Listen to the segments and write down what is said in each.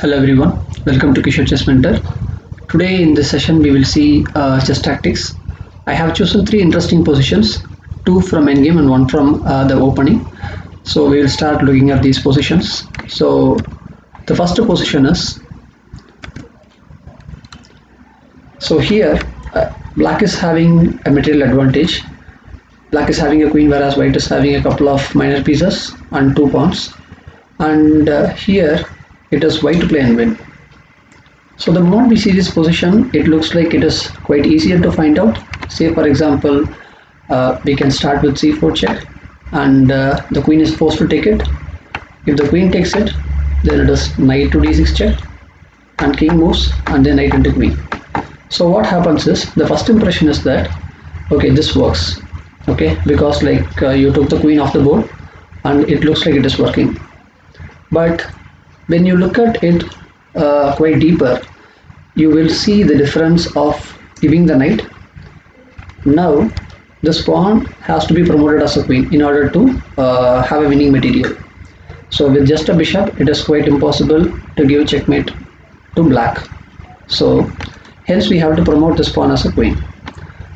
Hello everyone, welcome to Kishore Chess Mentor. Today in this session we will see chess tactics. I have chosen three interesting positions, two from endgame and one from the opening. So we will start looking at these positions. So the first position is, so here black is having a material advantage. Black is having a queen whereas white is having a couple of minor pieces and two pawns. And here it is white to play and win. So the moment we see this position, it looks like it is quite easier to find out. Say for example, we can start with c4 check, and the queen is forced to take it. If the queen takes it, then it is knight to d6 check, and king moves, and then knight into queen. So what happens is, the first impression is that, okay, this works, okay, because like you took the queen off the board, and it looks like it is working. But when you look at it quite deeper, you will see the difference of giving the knight. Now this pawn has to be promoted as a queen in order to have a winning material. So with just a bishop, it is quite impossible to give checkmate to black. So hence we have to promote this pawn as a queen.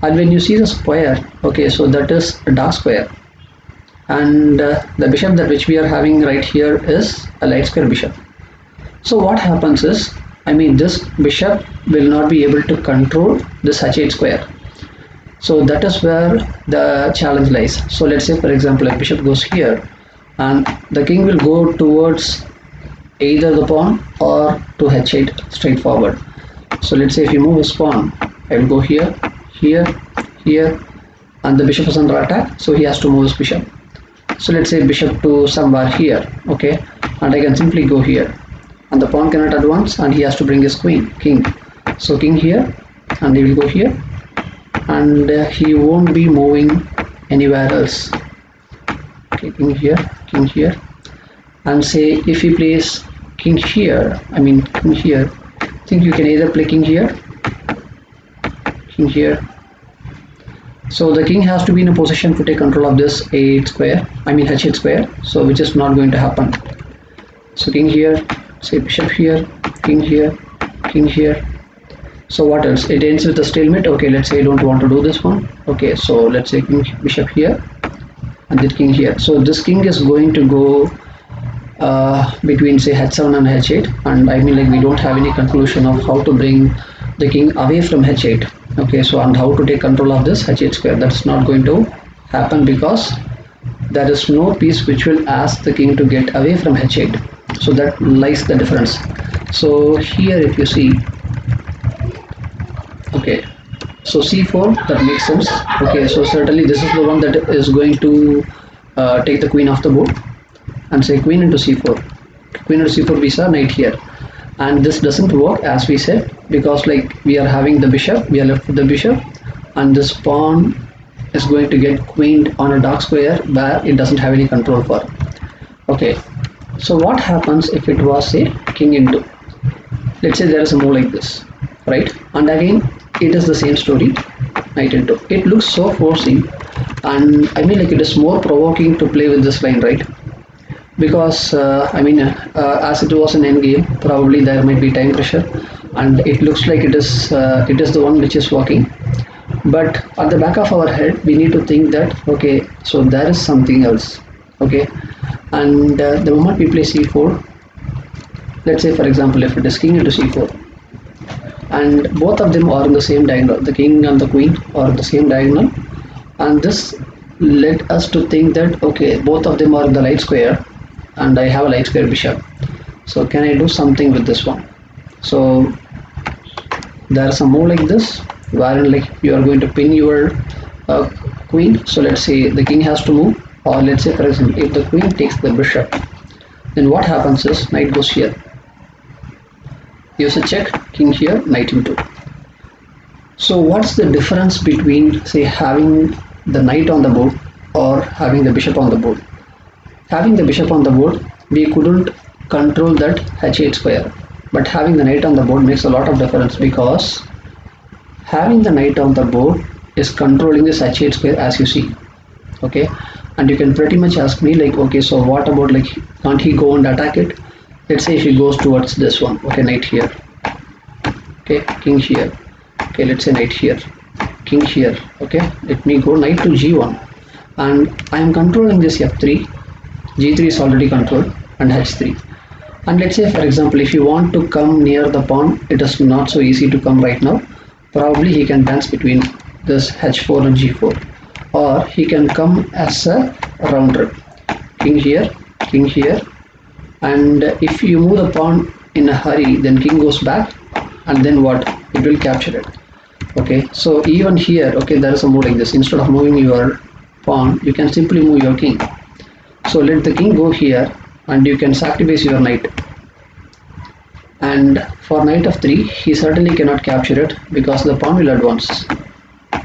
And when you see the square, okay, so that is a dark square, and the bishop that which we are having right here is a light square bishop. So what happens is, this bishop will not be able to control this h8 square. So that is where the challenge lies. So let's say for example, if bishop goes here, and the king will go towards either the pawn or to h8 straightforward. So let's say if you move his pawn, I will go here, here, here, and the bishop is under attack, so he has to move his bishop. So let's say bishop to somewhere here, okay, and I can simply go here, and the pawn cannot advance, and he has to bring his king. So king here, and he will go here, and he won't be moving anywhere else. Okay, king here, and say if he plays king here, king here, I think you can either play king here, king here. So the king has to be in a position to take control of this h8 square, so which is not going to happen. So king here, say bishop here, king here, king here. So what else? It ends with a stalemate. Okay, let's say I don't want to do this one. Okay, so let's say king bishop here, and then king here. So this king is going to go between say h7 and h8, and we don't have any conclusion of how to bring the king away from h8. Okay, so and how to take control of this h8 square. That's not going to happen because there is no piece which will ask the king to get away from h8. So that lies the difference. So here if you see, okay, so c4, that makes sense. Okay, so certainly this is the one that is going to take the queen off the board, and say queen into c4, queen into c4 visa knight here. And this doesn't work as we said, because like we are having the bishop, we are left with the bishop, and this pawn is going to get queened on a dark square where it doesn't have any control for. Okay, so what happens if it was a king into, let's say there is a move like this, right? And again it is the same story, knight into. It looks so forcing, and it is more provoking to play with this line, right? Because as it was an endgame, probably there might be time pressure, and it looks like it is the one which is working. But at the back of our head, we need to think that, okay, so there is something else. Okay, and the moment we play c4, let's say for example, if it is king into c4, and both of them are in the same diagonal, the king and the queen are in the same diagonal, and this led us to think that, okay, both of them are in the light square, and I have a light square bishop. So can I do something with this one? So there's a move like this, wherein like you are going to pin your queen. So let's say the king has to move, or let's say for example, if the queen takes the bishop, then what happens is knight goes here, use a check, king here, knight into. So what's the difference between say having the knight on the board or having the bishop on the board? Having the bishop on the board, we couldn't control that h8 square, but having the knight on the board makes a lot of difference, because having the knight on the board is controlling this h8 square, as you see. Okay, and you can pretty much ask me like, okay, so what about, like, can't he go and attack it? let's say if he goes towards this one, okay, knight here, okay, king here, okay, let's say knight here, king here, okay, let me go knight to g1, and I am controlling this f3, g3 is already controlled, and h3. And let's say for example if you want to come near the pawn, it is not so easy to come right now. Probably he can dance between this h4 and g4, or he can come as a round trip, king here, and if you move the pawn in a hurry, then king goes back, and then what, it will capture it. Okay, so even here, okay, there is a move like this. Instead of moving your pawn, you can simply move your king. So let the king go here, and you can sacrifice your knight. And for knight f3, he certainly cannot capture it because the pawn will advance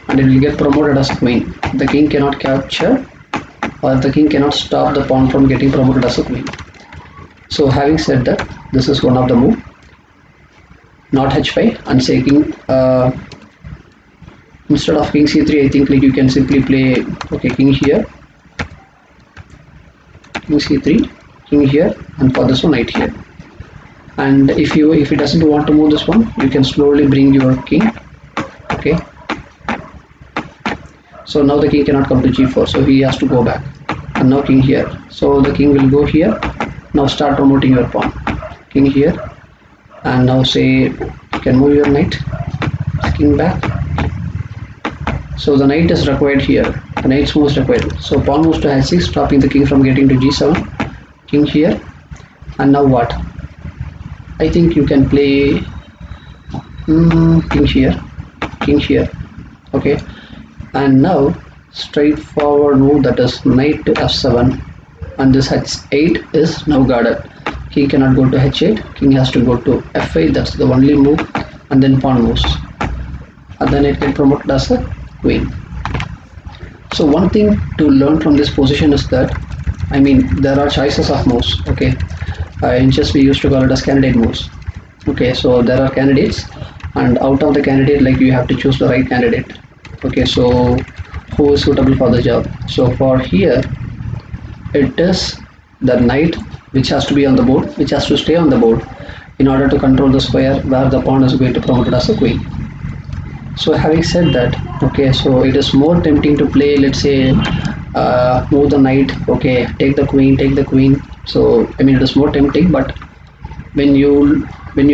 and it will get promoted as queen. The king cannot capture, or the king cannot stop the pawn from getting promoted as a queen. So having said that, this is one of the move, not h5, and say king, instead of king c3, I think like you can simply play, okay, king here, king c3, king here, and for this one knight here. And if he doesn't want to move this one, you can slowly bring your king, okay. So now the king cannot come to g4, so he has to go back, and now king here, so the king will go here. Now start promoting your pawn, king here, and now say you can move your knight, king back. So the knight is required here, the knight's move is required, so pawn moves to h6, stopping the king from getting to g7, king here. And now what, I think you can play king here, okay. And now straightforward move, that is knight to f7, and this h8 is now guarded. King cannot go to h8, king has to go to f8, that's the only move, and then pawn moves, and then it can promote as a queen. So one thing to learn from this position is that, I mean, there are choices of moves, okay. In chess we used to call it as candidate moves, okay. So there are candidates, and out of the candidate, like, you have to choose the right candidate, okay. So who is suitable for the job? So for here, it is the knight which has to be on the board, which has to stay on the board in order to control the square where the pawn is going to promote it as a queen. So having said that, okay, so it is more tempting to play, let's say, move the knight, okay, take the queen. So I mean, it is more tempting, but when you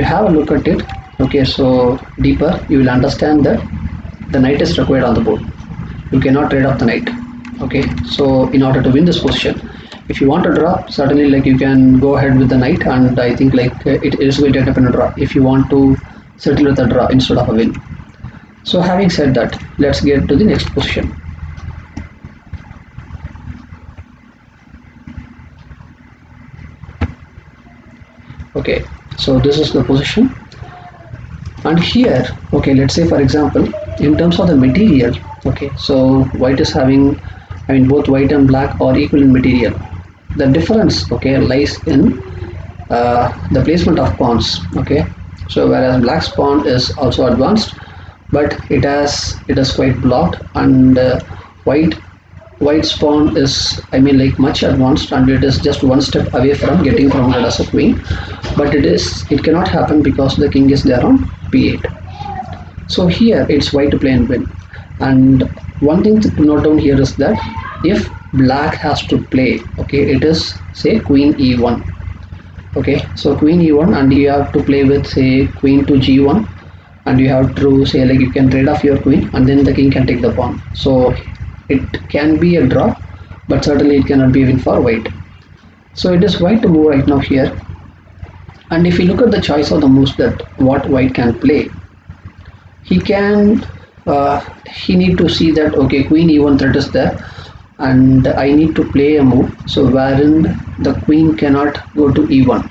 have a look at it, okay, so deeper, you will understand that the knight is required on the board. You cannot trade off the knight, okay. So in order to win this position, if you want to draw, certainly like you can go ahead with the knight, and I think like it is going to end up in a draw if you want to settle with a draw instead of a win. So having said that, let's get to the next position. Okay, so this is the position, and here, okay, let's say for example, in terms of the material, okay, so white is having, I mean, both white and black are equal in material. The difference, okay, lies in the placement of pawns, okay. So whereas black's pawn is also advanced, but it is quite blocked, and white's pawn is, I mean, like, much advanced, and it is just one step away from getting promoted as a queen, but it cannot happen because the king is there on b8. So here it's white to play and win. And one thing to note down here is that if black has to play, okay, it is say queen e1, okay. So queen e1, and you have to play with, say, queen to g1, and you have to say, like, you can trade off your queen, and then the king can take the pawn. So it can be a draw, but certainly it cannot be a win for white. So it is white to move right now here. And if you look at the choice of the moves that what white can play, he need to see that, okay, queen e1 threat is there, and I need to play a move so wherein the queen cannot go to e1.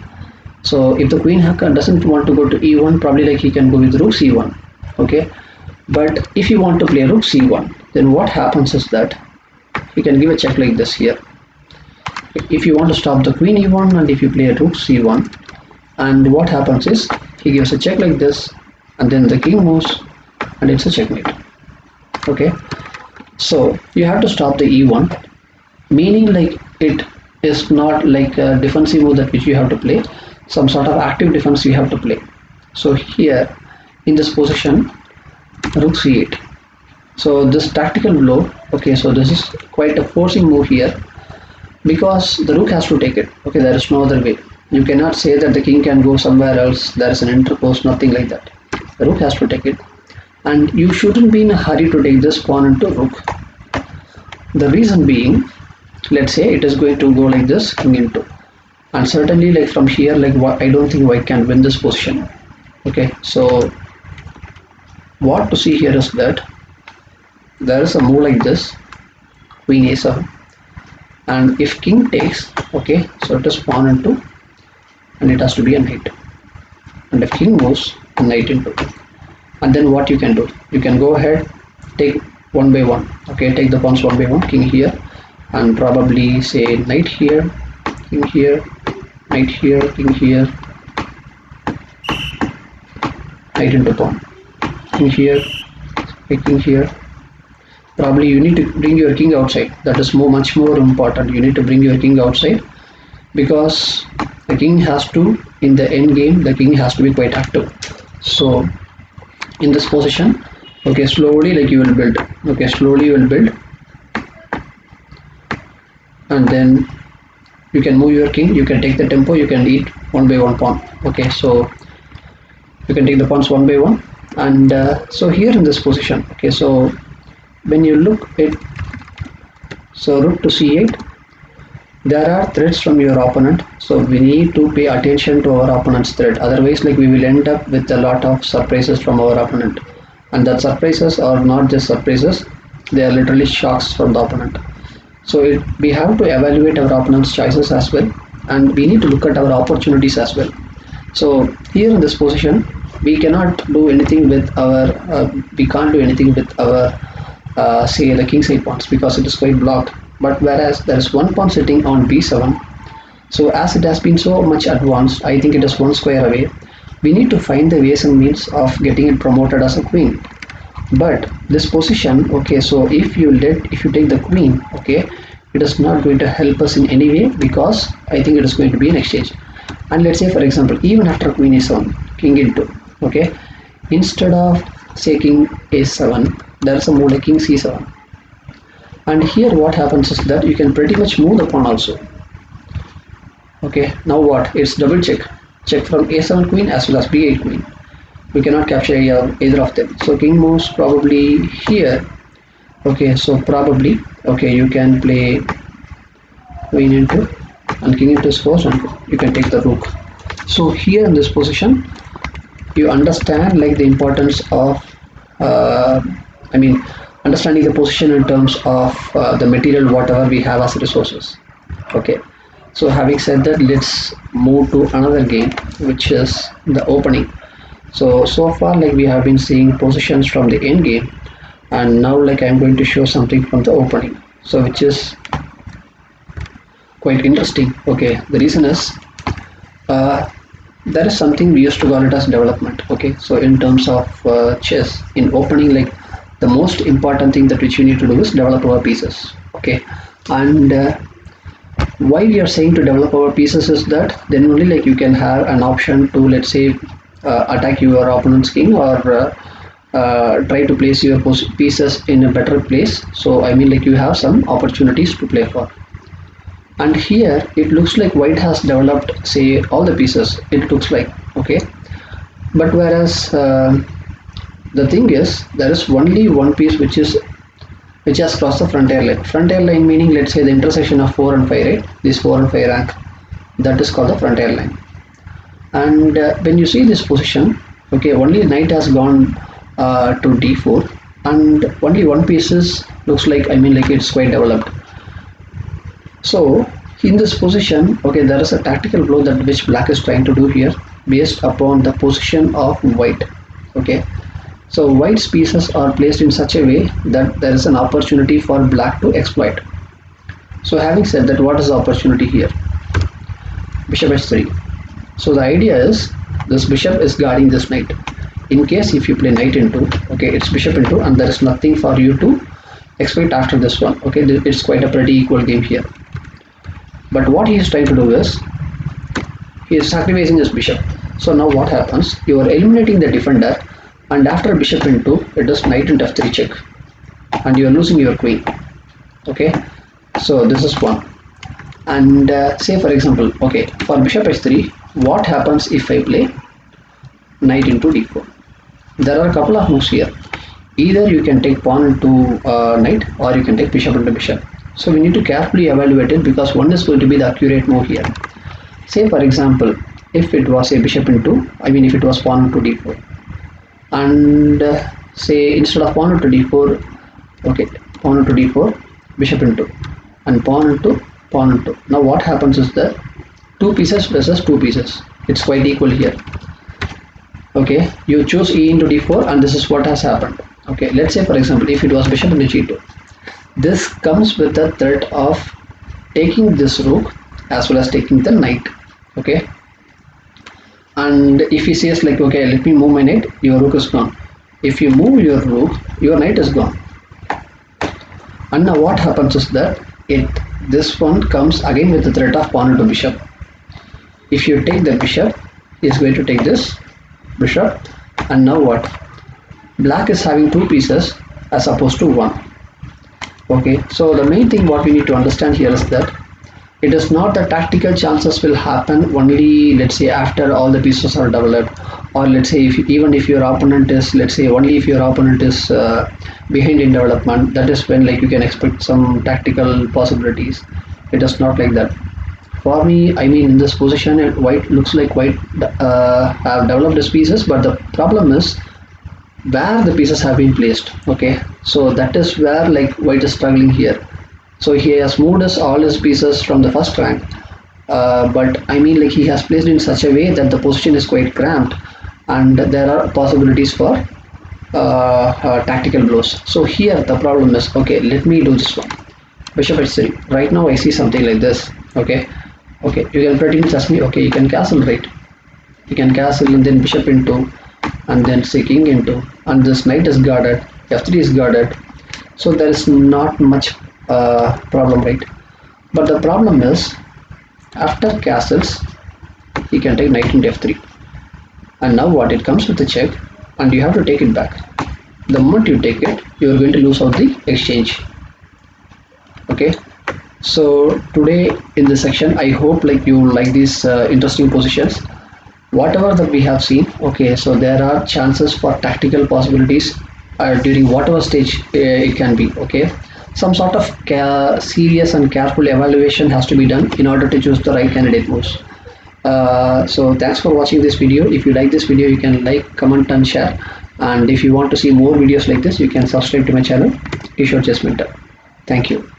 So if the queen doesn't want to go to e1, probably like he can go with rook c1, okay. But if you want to play rook c1, then what happens is that you can give a check like this here. If you want to stop the queen e1, and if you play rook c1, and what happens is he gives a check like this, and then the king moves, and it's a checkmate, okay. So you have to stop the e1, meaning like it is not like a defensive move that which you have to play. some sort of active defense you have to play. So here in this position, rook c8. So this tactical blow, okay, so this is quite a forcing move here, because the rook has to take it. Okay, there is no other way. You cannot say that the king can go somewhere else, there is an interpose, nothing like that. The rook has to take it, and you shouldn't be in a hurry to take this pawn into rook. The reason being, let's say it is going to go like this, king into, and certainly like from here, like I don't think white can win this position. Okay, so what to see here is that there is a move like this, queen a7, and if king takes, okay, so it is pawn into, and it has to be a knight, and if king moves, knight into, and then what you can do, you can go ahead, take one by one. Okay, take the pawns one by one, king here, and probably say knight here, king here, knight here, king here, knight into pawn, king here, king here. Probably you need to bring your king outside. That is much more important. You need to bring your king outside, because the king has to, in the end game, the king has to be quite active. So in this position, okay, slowly like you will build. Okay, slowly you will build, and then you can move your king. You can take the tempo. You can eat one by one pawn. Okay, so you can take the pawns one by one, and so here in this position, okay, so when you look at, so rook to c8, there are threats from your opponent, so we need to pay attention to our opponent's threat. Otherwise, like we will end up with a lot of surprises from our opponent, and that surprises are not just surprises, they are literally shocks from the opponent. So we have to evaluate our opponent's choices as well, and we need to look at our opportunities as well. So here in this position, we cannot do anything with our we can't do anything with our say the king side pawns, because it is quite blocked. But whereas there is one pawn sitting on b7, so as it has been so much advanced, I think it is one square away. We need to find the ways and means of getting it promoted as a queen. But this position, okay, so if you take the queen, okay, it is not going to help us in any way, because I think it is going to be an exchange. And let's say, for example, even after queen a7, king into, okay, instead of say king a7, there is a move like king c7, and here what happens is that you can pretty much move the pawn also. Okay, now what, it's double check from a7 queen as well as b8 queen. We cannot capture either of them, so king moves probably here. Okay, so probably, okay, you can play queen into, and king into is forced, and you can take the rook. So here in this position, you understand like the importance of I mean understanding the position in terms of the material whatever we have as resources. Okay, so having said that, let's move to another game, which is the opening. So far like we have been seeing positions from the end game, and now like I'm going to show something from the opening, so which is quite interesting. Okay, the reason is there is something we used to call it as development. Okay, so in terms of chess, in opening, like the most important thing that which you need to do is develop our pieces. Okay, and why we are saying to develop our pieces is that then only like you can have an option to, let's say, attack your opponent's king, or try to place your pieces in a better place. So I mean like you have some opportunities to play for. And here it looks like white has developed, say, all the pieces, it looks like. Okay, but whereas the thing is, there is only one piece which has crossed the frontier line. Frontier line meaning, let's say, the intersection of 4 and 5, right? This 4 and 5 rank, that is called the frontier line. And when you see this position, okay, only knight has gone to d4, and only one piece is looks like, I mean like it's quite developed. So in this position, okay, there is a tactical blow that which black is trying to do here, based upon the position of white. Okay, so white's pieces are placed in such a way that there is an opportunity for black to exploit. So having said that, what is the opportunity here? Bishop h3. So the idea is this bishop is guarding this knight. In case if you play knight into, okay, it's bishop into, and there is nothing for you to exploit after this one. Okay, it's quite a pretty equal game here. But what he is trying to do is, he is sacrificing his bishop. So now what happens? You are eliminating the defender, and after bishop into, it is knight into f3 check, and you are losing your queen. Okay, so this is one. And say for example, okay, for bishop h3, what happens if I play knight into d4? There are a couple of moves here. Either you can take pawn into knight, or you can take bishop into bishop. So we need to carefully evaluate it, because one is going to be the accurate move here. Say for example, if it was a bishop into, if it was pawn into d4, and say instead of pawn into d4, okay, pawn into d4, bishop into, and pawn into, pawn into. Now what happens is that 2 pieces versus 2 pieces. It's quite equal here. Okay, you choose e into d4, and this is what has happened. Okay, let's say for example, if it was bishop into g2, this comes with the threat of taking this rook as well as taking the knight. Okay, and if he says like, okay, let me move my knight, your rook is gone. If you move your rook, your knight is gone. And now what happens is that this one comes again with the threat of pawn into bishop. If you take the bishop, he is going to take this bishop, and now what? Black is having 2 pieces as opposed to 1. Okay, so the main thing what we need to understand here is that it is not the tactical chances will happen only, let's say, after all the pieces are developed, or let's say even if your opponent is, let's say, only if your opponent is behind in development, that is when like you can expect some tactical possibilities. It is not like that. For me, in this position, white looks like white have developed his pieces, but the problem is where the pieces have been placed. Okay, so that is where like white is struggling here. So he has moved all his pieces from the first rank, but like he has placed in such a way that the position is quite cramped, and there are possibilities for tactical blows. So here the problem is, okay, let me do this one. Bishop h3. Right now I see something like this. Okay, you can pretty much ask me, okay, you can castle, right? You can castle, and then bishop into, and then say king into, and this knight is guarded, f3 is guarded, so there is not much problem, right? But the problem is, after castles, he can take knight into f3, and now what? It comes with a check, and you have to take it back. The moment you take it, you are going to lose out the exchange. Okay, so today in this section, I hope like you like these interesting positions. Whatever that we have seen, okay, so there are chances for tactical possibilities during whatever stage it can be. Okay, some sort of serious and careful evaluation has to be done in order to choose the right candidate moves. So thanks for watching this video. If you like this video, you can like, comment and share, and if you want to see more videos like this, you can subscribe to my channel, Kishore Chess Mentor. Thank you.